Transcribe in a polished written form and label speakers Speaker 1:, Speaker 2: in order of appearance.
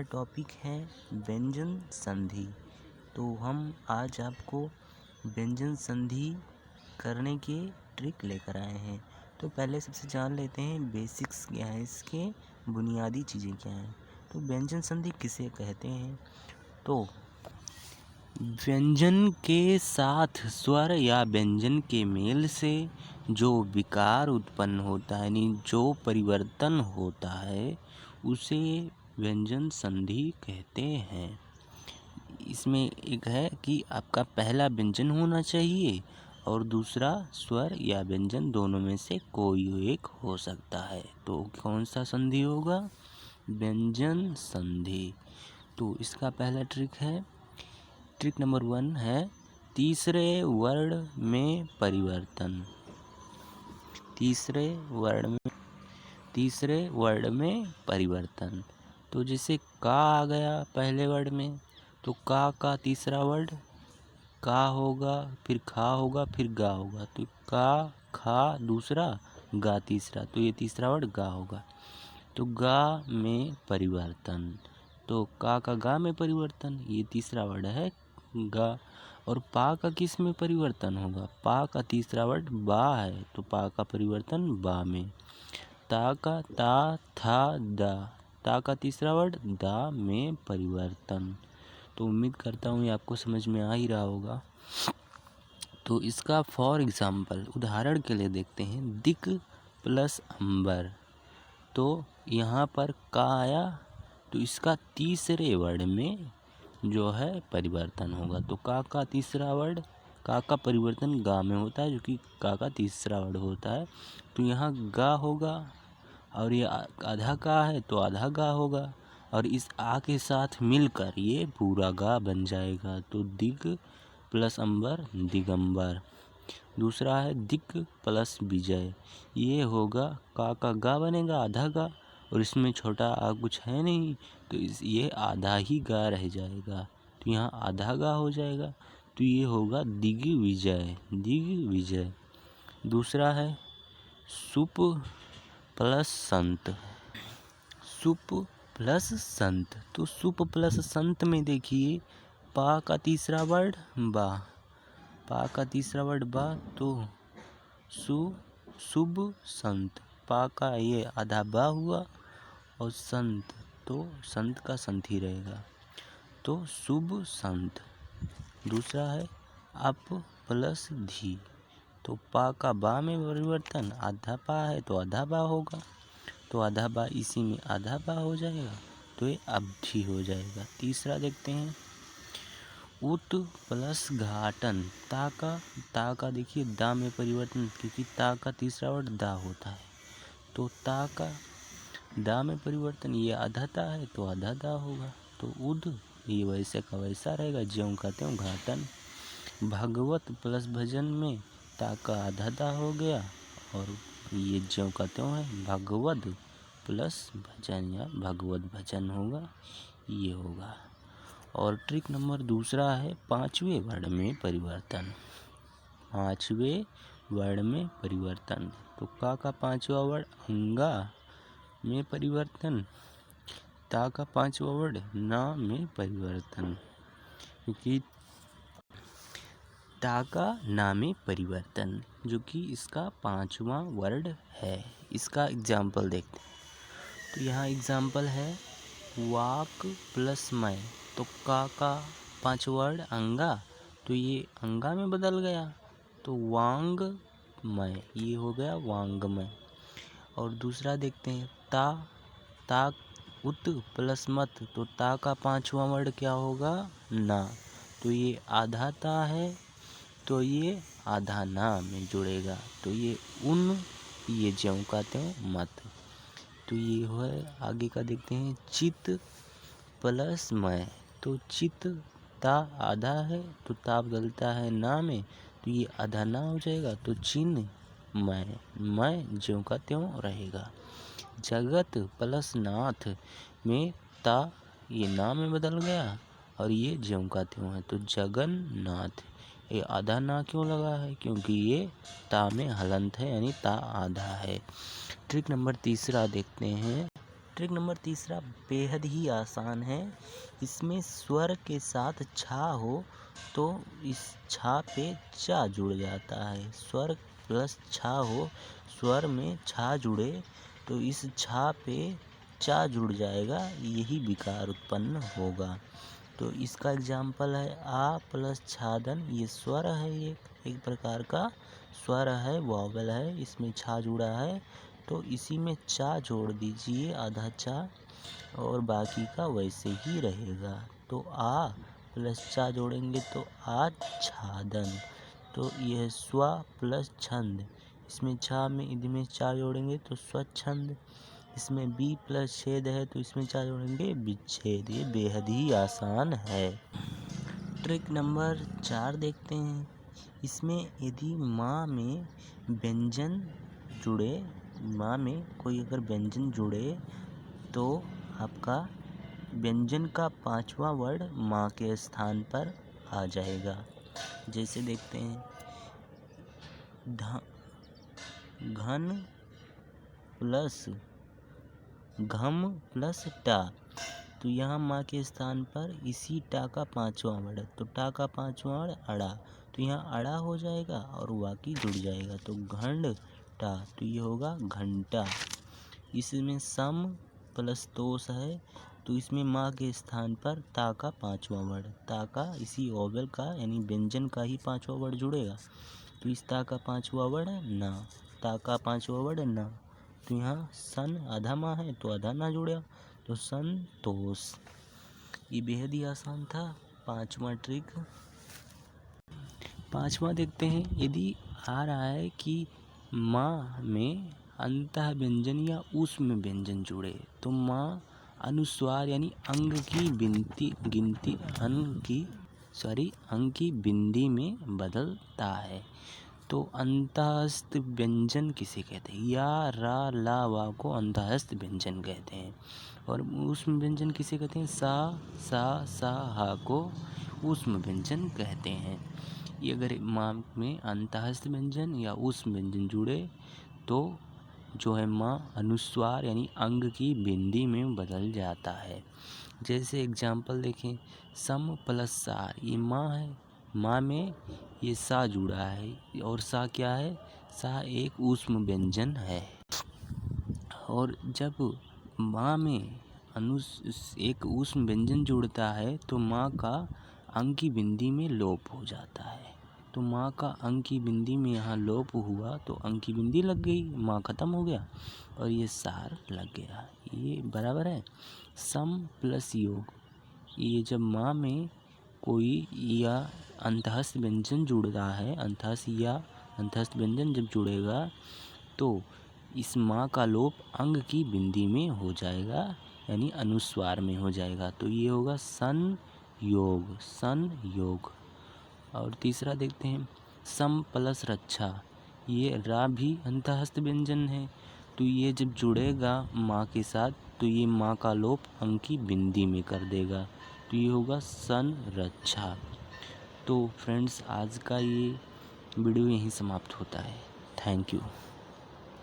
Speaker 1: Topic है व्यंजन संधि। तो हम आज आपको व्यंजन संधि करने के ट्रिक लेकर आए हैं। तो पहले सबसे जान लेते हैं बेसिक्स क्या है, इसके बुनियादी चीज़ें क्या हैं। तो व्यंजन संधि किसे कहते हैं? तो व्यंजन के साथ स्वर या व्यंजन के मेल से जो विकार उत्पन्न होता है, यानी जो परिवर्तन होता है, उसे व्यंजन संधि कहते हैं। इसमें एक है कि आपका पहला व्यंजन होना चाहिए और दूसरा स्वर या व्यंजन, दोनों में से कोई एक हो सकता है। तो कौन सा संधि होगा? व्यंजन संधि। तो इसका पहला ट्रिक है, ट्रिक नंबर 1 है तीसरे वर्ण में परिवर्तन। तीसरे वर्ण में परिवर्तन। तो जैसे का आ गया पहले वर्ण में, तो का तीसरा वर्ण का होगा, फिर खा होगा, फिर गा होगा। तो का खा दूसरा, गा तीसरा, तो ये तीसरा वर्ण गा होगा। तो गा में परिवर्तन, तो का गा में परिवर्तन, ये तीसरा वर्ण है गा। और पा का किस में परिवर्तन होगा? पा का तीसरा वर्ण बा है, तो पा का परिवर्तन बा में। ता का ता था दा, ता का तीसरा वर्ण दा में परिवर्तन। तो उम्मीद करता हूँ ये आपको समझ में आ ही रहा होगा। तो इसका फॉर एग्जाम्पल, उदाहरण के लिए देखते हैं, दिक प्लस अंबर। तो यहाँ पर का आया, तो इसका तीसरे वर्ण में जो है परिवर्तन होगा। तो का तीसरा वर्ण, का परिवर्तन गा में होता है, जो कि का तीसरा वर्ण होता है। तो यहाँ गा होगा, और ये आधा का है तो आधा गा होगा, और इस आ के साथ मिलकर ये पूरा गा बन जाएगा। तो दिग प्लस अंबर दिगंबर। दूसरा है दिक प्लस विजय, ये होगा का गा बनेगा आधा गा, और इसमें छोटा आ कुछ है नहीं, तो ये आधा ही गा रह जाएगा, तो यहाँ आधा गा हो जाएगा। तो ये होगा दिग्विजय, दिग्विजय। दूसरा है सुप प्लस संत, सुप प्लस संत। तो सुप प्लस संत में देखिए, पा का तीसरा वर्ण बा, पा का तीसरा वर्ण बा, तो शुभ संत। पा का ये आधा बा हुआ, और संत, तो संत का संत ही रहेगा, तो शुभ संत। दूसरा है अप प्लस धी, तो पा का बा में परिवर्तन, आधा पा है तो आधा बा होगा, तो आधा बा इसी में आधा बा हो जाएगा, तो ये अवधि हो जाएगा। तीसरा देखते हैं, उत प्लस घाटन। ता का देखिए दा में परिवर्तन, क्योंकि ता का तीसरा वर्ण दा होता है, तो ता का दा में परिवर्तन, ये आधा ता है तो आधा दा होगा, तो उद, ये वैसे का वैसा रहेगा, ज्यों का त्यों घाटन। भगवत प्लस भजन में ता का आधा दा हो गया, और ये ज्यों का त्यों है, भगवत प्लस भजन या भगवत भजन होगा, ये होगा। और ट्रिक नंबर दूसरा है पांचवें वर्ण में परिवर्तन। पांचवें वर्ण में परिवर्तन, तो का पांचवा वर्ण अंगा में परिवर्तन, ता का पांचवा वर्ण ना में परिवर्तन, क्योंकि ता का ना में परिवर्तन, जो कि इसका पांचवा वर्ण है। इसका एग्जाम्पल देखते हैं। तो यहाँ एग्जाम्पल है वाक प्लस मय। तो का पांचवा वर्ण अंगा, तो ये अंगा में बदल गया, तो वांगमय, ये हो गया वांगमय। और दूसरा देखते हैं ता उत प्लस मत। तो ता का पांचवा वर्ण क्या होगा? ना। तो ये आधा ता है, तो ये आधा ना में जुड़ेगा, तो ये उन, ये ज्यों का त्यों मत। तो ये है। आगे का देखते हैं चित प्लस मय। तो चित ता आधा है, तो ता बदलता है ना में, तो ये आधा ना हो जाएगा, तो चिन्ह मय ज्यों का त्यों रहेगा। जगत प्लस नाथ में ता ये ना में बदल गया, और ये ज्यों का त्यों है, तो जगन्नाथ। ये आधा ना क्यों लगा है? क्योंकि ये ता में हलंत है, यानी ता आधा है। ट्रिक नंबर तीसरा देखते हैं, ट्रिक नंबर तीसरा बेहद ही आसान है। इसमें स्वर के साथ छा हो तो इस छा पे चा जुड़ जाता है। स्वर प्लस छा हो, स्वर में छा जुड़े तो इस छा पे चा जुड़ जाएगा, यही विकार उत्पन्न होगा। तो इसका एग्जाम्पल है आ प्लस छादन। ये स्वर है, ये एक प्रकार का स्वर है, वॉवल है, इसमें छा जुड़ा है तो इसी में चा जोड़ दीजिए, आधा चा, और बाकी का वैसे ही रहेगा। तो आ प्लस चा जोड़ेंगे तो आच्छादन। तो यह स्व प्लस छंद, इसमें छा में इध में चा जोड़ेंगे तो स्वच्छंद। इसमें बी प्लस छेद है तो इसमें चा जोड़ेंगे विच्छेद। ये बेहद ही आसान है। ट्रिक नंबर 4 देखते हैं। इसमें यदि माँ में व्यंजन जुड़े, माँ में कोई अगर व्यंजन जुड़े तो आपका व्यंजन का 5वां वर्ड माँ के स्थान पर आ जाएगा। जैसे देखते हैं, घन प्लस घम प्लस टा, तो यहाँ माँ के स्थान पर इसी टा का 5वां वर्ड है, तो टा का 5वां वर्ड अड़ा, तो यहाँ अड़ा हो जाएगा और वाकी जुड़ जाएगा, तो घंड टा, तो ये होगा घंटा। इसमें सम प्लस तोष है तो इसमें माँ के स्थान पर ता का 5वां वर्ड, ता का इसी ओवल का यानी व्यंजन का ही 5वां वर्ड जुड़ेगा, तो इस ता का 5वां वर्ड है ना, ता का 5वां वर्ड है ना, तो यहाँ सन आधा माँ है तो आधा ना जुड़ा, तो संतोष। ये बेहद ही आसान था। 5वां ट्रिक। 5वां देखते हैं। यदि आ रहा है कि माँ में अंतः व्यंजन या ऊष्म व्यंजन जुड़े तो माँ अनुस्वार यानी अंग की बिंदी में बदलता है। तो अंतःस्थ व्यंजन किसे कहते हैं? या रा ला वा को अंतःस्थ व्यंजन कहते हैं। और ऊष्म व्यंजन किसे कहते हैं? सा हा को ऊष्म व्यंजन कहते हैं। ये अगर माँ में अंतःस्थ व्यंजन या ऊष्म व्यंजन जुड़े तो जो है माँ अनुस्वार यानी अंग की बिंदी में बदल जाता है। जैसे एग्जाम्पल देखें, सम प्लस सार, ये माँ है, माँ में ये सा जुड़ा है और सा क्या है? सा एक ऊष्म व्यंजन है। और जब माँ में एक ऊष्म व्यंजन जुड़ता है तो माँ का अंग की बिंदी में लोप हो जाता है। तो माँ का अंग की बिंदी में यहाँ लोप हुआ तो अंग की बिंदी लग गई, माँ खत्म हो गया और ये सार लग गया। ये बराबर है सम प्लस योग। ये जब माँ में कोई या अंतःस्थ व्यंजन जुड़ रहा है, अंतःस्थ व्यंजन जब जुड़ेगा तो इस माँ का लोप अंग की बिंदी में हो जाएगा यानी अनुस्वार में हो जाएगा। तो ये होगा सन योग। और तीसरा देखते हैं, सम प्लस रक्षा। ये रा भी अंतःस्थ व्यंजन है तो ये जब जुड़ेगा माँ के साथ तो ये माँ का लोप अंग की बिंदी में कर देगा, तो ये होगा सन रक्षा। तो फ्रेंड्स, आज का ये वीडियो यहीं समाप्त होता है। Thank you.